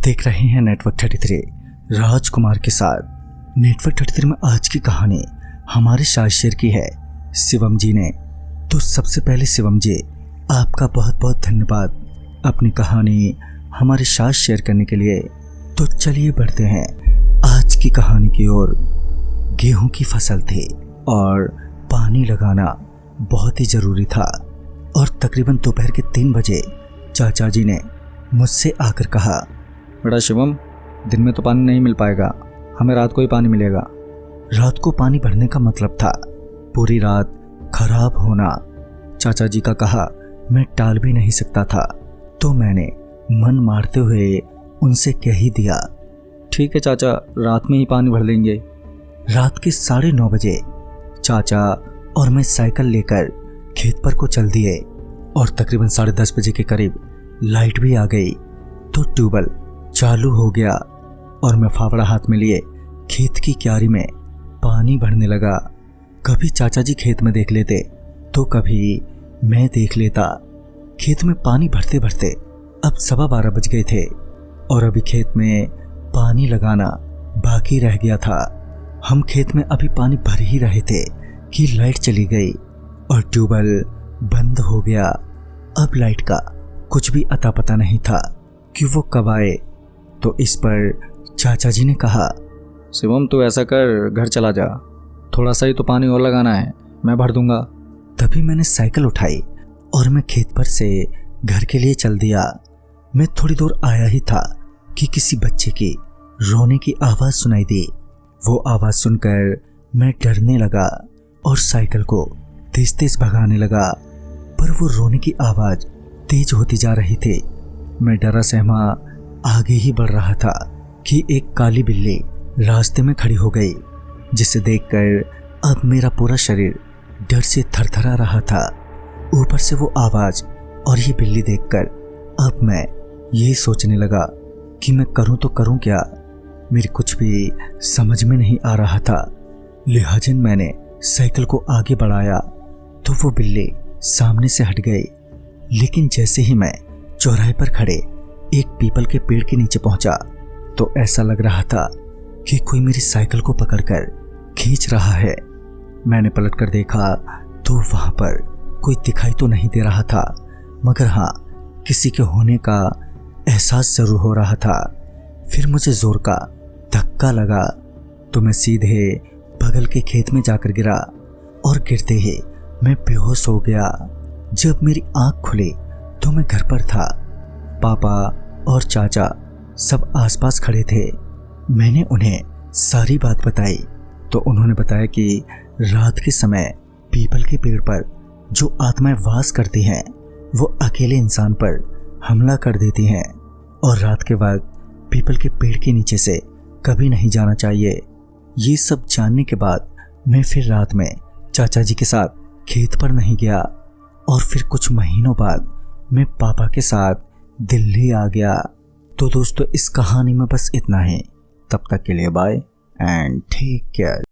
देख रहे हैं नेटवर्क 33 राजकुमार के साथ। नेटवर्क 33 में आज की कहानी हमारे शायद शेर की है शिवम जी ने। तो सबसे पहले शिवम जी आपका बहुत बहुत धन्यवाद अपनी कहानी हमारे साथ शेयर करने के लिए। तो चलिए बढ़ते हैं आज की कहानी की ओर। गेहूं की फसल थी और पानी लगाना बहुत ही ज़रूरी था और तकरीबन दोपहर के 3 बजे चाचा जी ने मुझसे आकर कहा, बेटा शिवम, दिन में तो पानी नहीं मिल पाएगा, हमें रात को ही पानी मिलेगा। रात को पानी भरने का मतलब था पूरी रात खराब होना। चाचा जी का कहा मैं टाल भी नहीं सकता था, तो मैंने मन मारते हुए उनसे कह ही दिया, ठीक है चाचा, रात में ही पानी भर लेंगे। रात के 9:30 बजे चाचा और मैं साइकिल लेकर खेत पर को चल दिए और तकरीबन 10:30 बजे के करीब लाइट भी आ गई। तो ट्यूबवेल चालू हो गया और मैं फावड़ा हाथ में लिए खेत की क्यारी में पानी भरने लगा। कभी चाचा जी खेत में देख लेते तो कभी मैं देख लेता। खेत में पानी भरते भरते अब 12:15 बज गए थे और अभी खेत में पानी लगाना बाकी रह गया था। हम खेत में अभी पानी भर ही रहे थे कि लाइट चली गई और ट्यूबवेल बंद हो गया। अब लाइट का कुछ भी अता पता नहीं था कि वो कब आए। तो इस पर चाचा जी ने कहा, शिवम तू ऐसा कर, घर चला जा, थोड़ा सा ही तो पानी और लगाना है, मैं भर दूंगा। तभी मैंने साइकिल उठाई और मैं खेत पर से घर के लिए चल दिया। मैं थोड़ी दूर आया ही था कि किसी बच्चे की रोने की आवाज़ सुनाई दी। वो आवाज़ सुनकर मैं डरने लगा और साइकिल को तेज तेज भगाने लगा, पर वो रोने की आवाज़ तेज होती जा रही थी। मैं डरा सहमा आगे ही बढ़ रहा था कि एक काली बिल्ली रास्ते में खड़ी हो गई, जिसे देखकर अब मेरा पूरा शरीर डर से थरथरा रहा था। ऊपर से वो आवाज़ और ये बिल्ली देखकर अब मैं ये सोचने लगा कि मैं करूं तो करूं क्या। मेरी कुछ भी समझ में नहीं आ रहा था। लिहाजन मैंने साइकिल को आगे बढ़ाया तो वो बिल्ली सामने से हट गई। लेकिन जैसे ही मैं चौराहे पर खड़े एक पीपल के पेड़ के नीचे पहुंचा तो ऐसा लग रहा था कि कोई मेरी साइकिल को पकड़कर खींच रहा है। मैंने पलटकर देखा तो वहां पर कोई दिखाई तो नहीं दे रहा था, मगर हाँ, किसी के होने का एहसास जरूर हो रहा था। फिर मुझे जोर का धक्का लगा तो मैं सीधे बगल के खेत में जाकर गिरा और गिरते ही मैं बेहोश हो गया। जब मेरी आंख खुली तो मैं घर पर था। पापा और चाचा सब आसपास खड़े थे। मैंने उन्हें सारी बात बताई तो उन्होंने बताया कि रात के समय पीपल के पेड़ पर जो आत्माएं वास करती हैं वो अकेले इंसान पर हमला कर देती हैं और रात के वक्त पीपल के पेड़ के नीचे से कभी नहीं जाना चाहिए। ये सब जानने के बाद मैं फिर रात में चाचा जी के साथ खेत पर नहीं गया और फिर कुछ महीनों बाद मैं पापा के साथ दिल्ली आ गया। तो दोस्तों इस कहानी में बस इतना ही। तब तक के लिए बाय एंड टेक केयर।